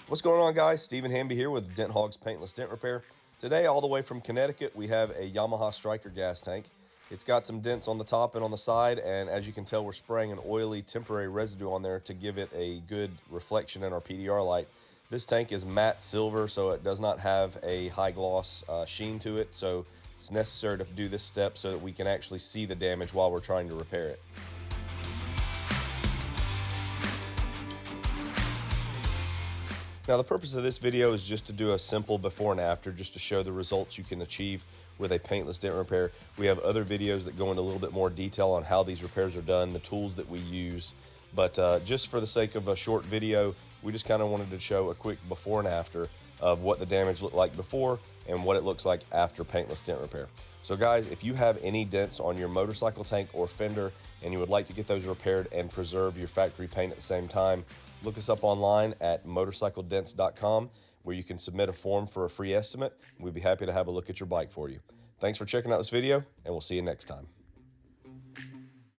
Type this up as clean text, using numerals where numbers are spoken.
What's going on, guys? Stephen Hamby here with Dent Hogs Paintless Dent Repair. Today, all the way from Connecticut, we have a Yamaha Stryker gas tank. It's got some dents on the top and on the side, and as you can tell, we're spraying an oily temporary residue on there to give it a good reflection in our PDR light. This tank is matte silver, so it does not have a high gloss sheen to it, so it's necessary to do this step so that we can actually see the damage while we're trying to repair it. Now, the purpose of this video is just to do a simple before and after, just to show the results you can achieve with a paintless dent repair. We have other videos that go into a little bit more detail on how these repairs are done, the tools that we use, but just for the sake of a short video, we just kind of wanted to show a quick before and after of what the damage looked like before and what it looks like after paintless dent repair. So guys, if you have any dents on your motorcycle tank or fender and you would like to get those repaired and preserve your factory paint at the same time, look us up online at motorcycledents.com, where you can submit a form for a free estimate. We'd be happy to have a look at your bike for you. Thanks for checking out this video, and we'll see you next time.